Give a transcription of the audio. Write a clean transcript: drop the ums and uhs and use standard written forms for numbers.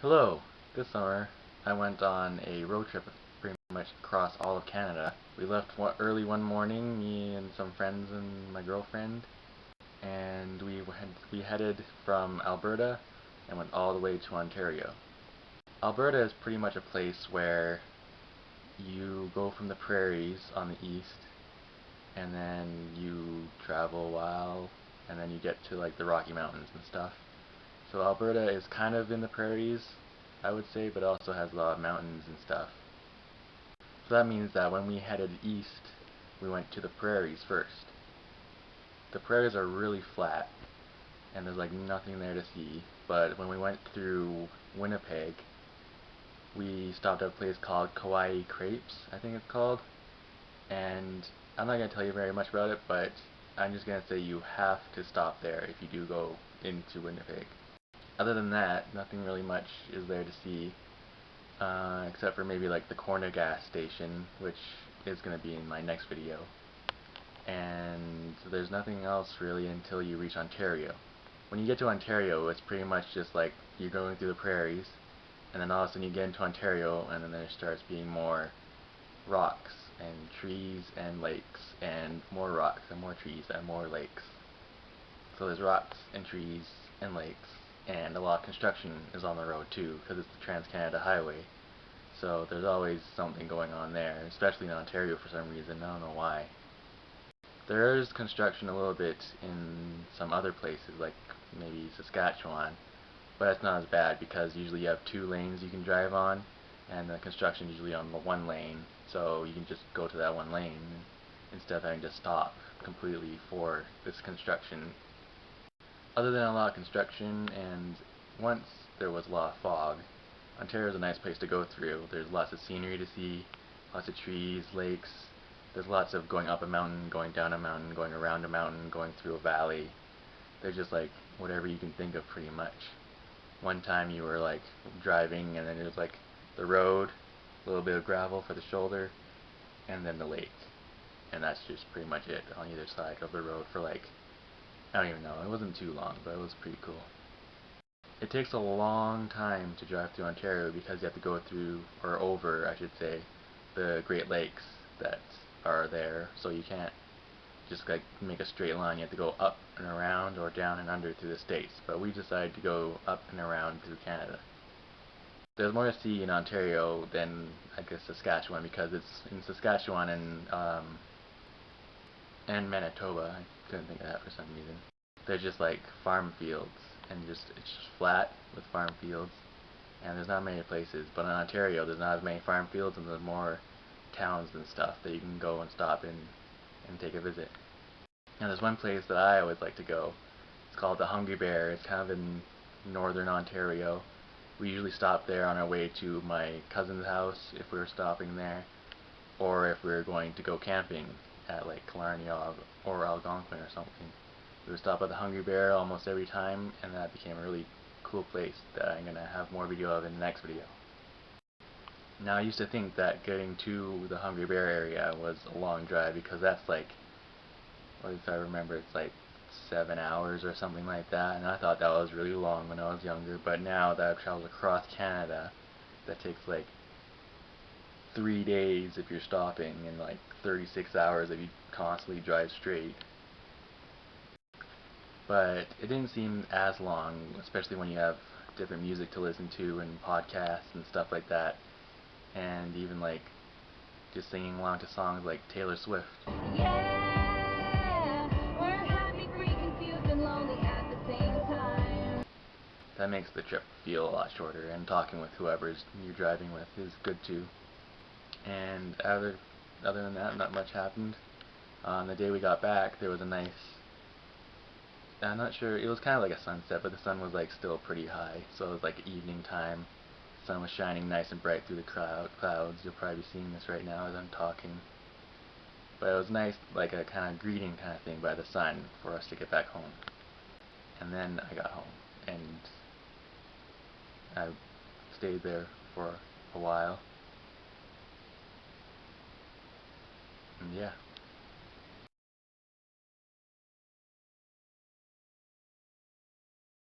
Hello. This summer, I went on a road trip pretty much across all of Canada. We left early one morning, me and some friends and my girlfriend, and we headed from Alberta and went all the way to Ontario. Alberta is pretty much a place where you go from the prairies on the east, and then you travel a while, and then you get to like the Rocky Mountains and stuff. So Alberta is kind of in the prairies, I would say, but it also has a lot of mountains and stuff. So that means that when we headed east, we went to the prairies first. The prairies are really flat, and there's like nothing there to see, but when we went through Winnipeg, we stopped at a place called Kauai Crepes, I think it's called, and I'm not going to tell you very much about it, but I'm just going to say you have to stop there if you do go into Winnipeg. Other than that, nothing really much is there to see, except for maybe like the corner gas station, which is going to be in my next video. And there's nothing else really until you reach Ontario. When you get to Ontario, it's pretty much just like you're going through the prairies, and then all of a sudden you get into Ontario, and then there starts being more rocks and trees and lakes, and more rocks and more trees and more lakes. So there's rocks and trees and lakes, and a lot of construction is on the road too, because it's the Trans-Canada Highway. So there's always something going on there, especially in Ontario for some reason. I don't know why. There is construction a little bit in some other places, like maybe Saskatchewan, but it's not as bad because usually you have 2 lanes you can drive on, and the construction is usually on the 1 lane, so you can just go to that 1 lane instead of having to stop completely for this construction. Other than a lot of construction, and once there was a lot of fog, Ontario is a nice place to go through. There's lots of scenery to see, lots of trees, lakes. There's lots of going up a mountain, going down a mountain, going around a mountain, going through a valley. There's just like whatever you can think of pretty much. One time you were like driving, and then it was like the road, a little bit of gravel for the shoulder, and then the lake. And that's just pretty much it on either side of the road for like, I don't even know, it wasn't too long, but it was pretty cool. It takes a long time to drive through Ontario because you have to go through, or over, I should say, the Great Lakes that are there, so you can't just like make a straight line. You have to go up and around or down and under through the states, but we decided to go up and around through Canada. There's more to see in Ontario than, I guess, Saskatchewan, because it's in Saskatchewan and Manitoba. I couldn't think of that for some reason. They're just like farm fields, and it's just flat with farm fields, and there's not many places. But in Ontario, there's not as many farm fields, and there's more towns and stuff that you can go and stop in and take a visit. Now there's one place that I always like to go. It's called the Hungry Bear. It's kind of in northern Ontario. We usually stop there on our way to my cousin's house if we were stopping there, or if we were going to go camping at like Killarney or Algonquin or something. We would stop at the Hungry Bear almost every time, and that became a really cool place that I'm going to have more video of in the next video. Now I used to think that getting to the Hungry Bear area was a long drive, because that's like, well, if I remember, it's like 7 hours or something like that, and I thought that was really long when I was younger, but now that I've traveled across Canada, that takes like 3 days if you're stopping, and like 36 hours if you constantly drive straight. But it didn't seem as long, especially when you have different music to listen to and podcasts and stuff like that, and even like just singing along to songs like Taylor Swift. Yeah, we're happy, free, confused, and lonely at the same time. That makes the trip feel a lot shorter, and talking with whoever you're driving with is good too. And other than that, not much happened. On the day we got back, there was a nice, I'm not sure, it was kind of like a sunset, but the sun was like still pretty high, so it was like evening time. The sun was shining nice and bright through the clouds. You'll probably be seeing this right now as I'm talking. But it was nice, like a kind of greeting kind of thing by the sun for us to get back home. And then I got home, and I stayed there for a while. And yeah.